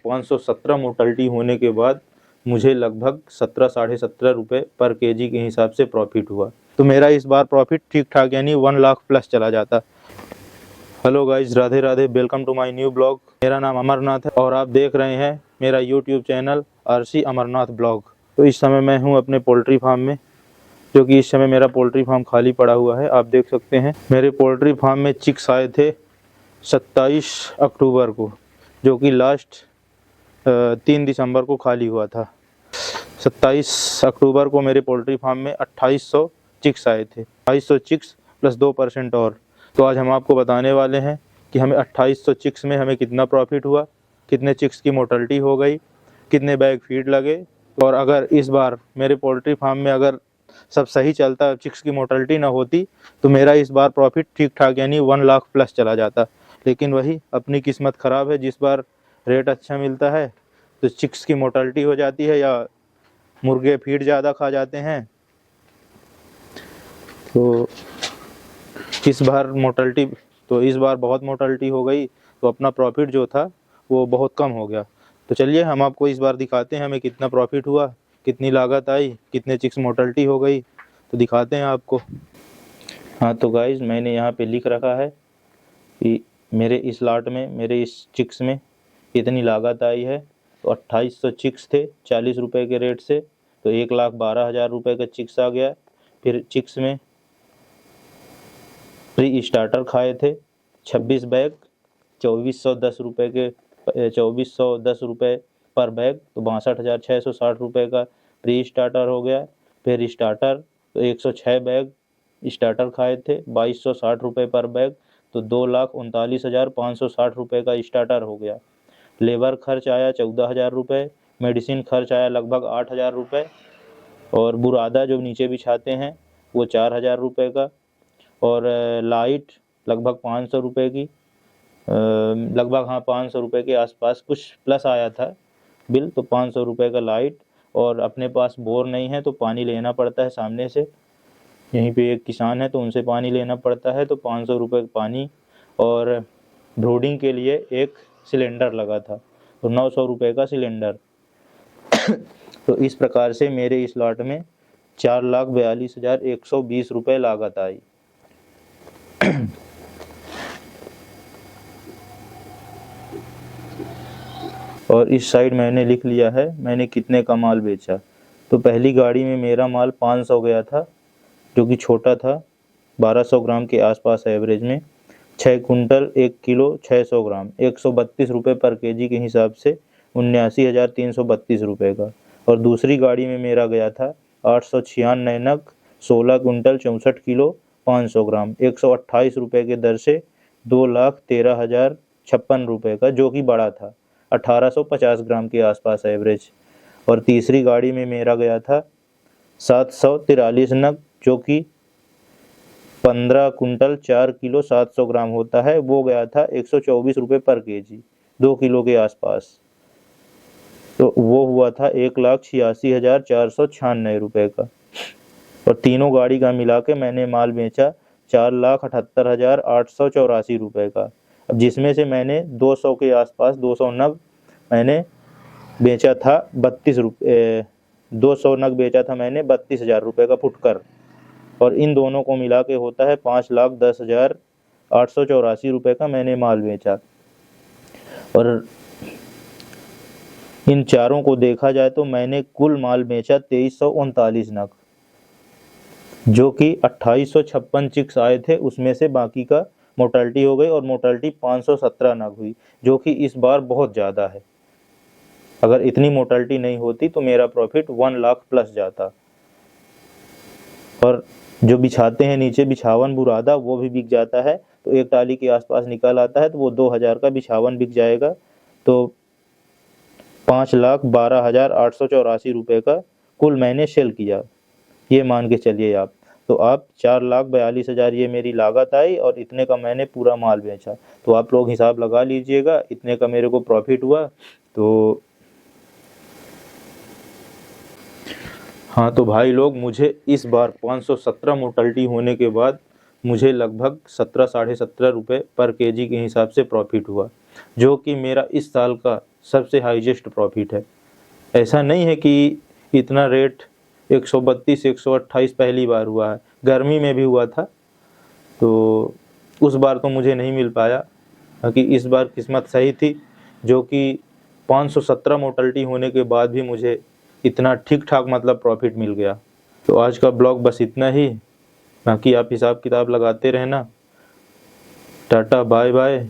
517 mortality होने के बाद मुझे लगभग 17 साढ़े 17 रुपये पर केजी के हिसाब से प्रॉफिट हुआ। तो मेरा इस बार प्रॉफिट ठीक ठाक यानी 1 लाख प्लस चला जाता। Hello guys, Radhe Radhe, welcome to my new blog. मेरा नाम अमरनाथ है और आप देख रहे हैं मेरा YouTube channel RC Amarnath blog. तो इस समय मैं हूं अपने पोल्ट्री फार्म में, जो कि इस समय मेरा पोल्ट्री फार्म खाली पड़ा हुआ है। आप देख सकते हैं मेरे पोल्ट्री फार्म में चिक्स आए थे 27 अक्टूबर को, जो कि लास्ट 3 दिसंबर को खाली हुआ था। 27 अक्टूबर को मेरे पोल्ट्री फार्म में 2800 चिक्स आए थे, 2800 चिक्स प्लस 2% और। तो आज हम आपको बताने वाले हैं कि हमें 2800 चिक्स में हमें कितना प्रॉफिट हुआ, कितने चिक्स की मोर्टलिटी हो गई, कितने बैग फीड लगे, और अगर इस बार मेरे पोल्ट्री फार्म में अगर सब सही चलता, चिक्स की मोर्टलिटी ना होती, तो मेरा इस बार प्रॉफिट ठीक ठाक यानी 1 लाख प्लस चला जाता। लेकिन वही अपनी किस्मत ख़राब है, जिस बार रेट अच्छा मिलता है तो चिक्स की मोर्टलिटी हो जाती है या मुर्गे फीड ज़्यादा खा जाते हैं। तो इस बार बहुत मोर्टलिटी हो गई, तो अपना प्रॉफिट जो था वो बहुत कम हो गया। तो चलिए हम आपको इस बार दिखाते हैं हमें कितना प्रॉफिट हुआ, कितनी लागत आई, कितने चिक्स मोर्टलिटी हो गई, तो दिखाते हैं आपको। हाँ तो गाइज, मैंने यहाँ पे लिख रखा है कि मेरे इस लॉट में, मेरे इस चिक्स में इतनी लागत आई है। तो 2800 चिक्स थे 40 रुपये के रेट से, तो 1,12,000 रुपये का चिक्स आ गया। फिर चिक्स में प्री स्टार्टर खाए थे 26 बैग 2410 रुपये के, 2410 रुपये पर बैग, तो 62,660 रुपये का प्री स्टार्टर हो गया। फिर स्टार्टर तो 106 बैग स्टार्टर खाए थे 2260 रुपये पर बैग, तो 2,39,560 रुपये का स्टार्टर हो गया। लेबर खर्च आया 14,000 रुपये, मेडिसिन खर्च आया लगभग 8,000 रुपये, और बुरादा जो नीचे बिछाते हैं वो 4,000 रुपये का, और लाइट लगभग 500 रुपये की, लगभग 500 रुपये के आसपास कुछ प्लस आया था बिल, तो 500 रुपये का लाइट। और अपने पास बोर नहीं है तो पानी लेना पड़ता है सामने से, यहीं पे एक किसान है तो उनसे पानी लेना पड़ता है, तो 500 रुपये पानी। और ब्रोडिंग के लिए एक सिलेंडर लगा था, तो 900 रुपये का सिलेंडर। तो इस प्रकार से मेरे इस लॉट में 4,42,120 रुपये लागत आई। और इस साइड मैंने लिख लिया है मैंने कितने का माल बेचा। तो पहली गाड़ी में मेरा माल 500 गया था, जो कि छोटा था, 1200 ग्राम के आसपास एवरेज में, 6 कुंटल 1 किलो 600 ग्राम, 132 रुपये पर केजी के हिसाब से 79,332 रुपये का। और दूसरी गाड़ी में मेरा गया था 896 नग 16 कुंटल 64 किलो 500 ग्राम, 128 रुपये के दर से 2,13,056 रुपये का, जो कि बड़ा था, 1850 ग्राम के आसपास एवरेज। और तीसरी गाड़ी में मेरा गया था 743 नग, जो कि 15 कुंटल 4 किलो 700 ग्राम होता है, वो गया था 124 रुपये पर केजी, 2 किलो के आसपास। तो वो हुआ था 1,86,496 रुपये का। और तीनों गाड़ी का मिला के मैंने माल बेचा 4,78,884 रुपये का। अब जिसमें से मैंने 200 के आसपास 200 नग मैंने बेचा था 200 नग बेचा था मैंने 32,000 रुपये का फुटकर। और इन दोनों को मिला के होता है 5,10,884 रुपये का मैंने माल बेचा। और इन चारों को देखा जाए तो मैंने कुल माल बेचा 2339 नग, जो कि 2856 चिक्स आए थे, उसमें से बाकी का मोर्टलिटी हो गई, और मोर्टलिटी 517 नग हुई, जो कि इस बार बहुत ज़्यादा है। अगर इतनी मोर्टलिटी नहीं होती तो मेरा प्रॉफिट 1 लाख प्लस जाता। और जो बिछाते हैं नीचे बिछावन बुरादा, वो भी बिक जाता है, तो 1 टाली के आसपास निकल आता है, तो वो 2,000 का बिछावन बिक जाएगा, तो 5,12,884 रुपये का कुल मैंने सेल किया, ये मान के चलिए आप। तो आप 4,42,000 ये मेरी लागत आई, और इतने का मैंने पूरा माल बेचा। तो आप लोग हिसाब लगा लीजिएगा इतने का मेरे को प्रॉफिट हुआ। तो हाँ तो भाई लोग, मुझे इस बार 517 मोर्टलिटी होने के बाद मुझे लगभग 17 साढ़े 17 रुपये पर केजी के हिसाब से प्रॉफिट हुआ। जो कि मेरा इस साल का सबसे हाईएस्ट प्रॉफिट है। ऐसा नहीं है कि इतना रेट 132 128 पहली बार हुआ है, गर्मी में भी हुआ था, तो उस बार तो मुझे नहीं मिल पाया। बाकी इस बार किस्मत सही थी, जो कि 517 मोर्टलिटी होने के बाद भी मुझे इतना ठीक ठाक मतलब प्रॉफिट मिल गया। तो आज का ब्लॉग बस इतना ही, बाकी आप हिसाब किताब लगाते रहना। Tata bye bye.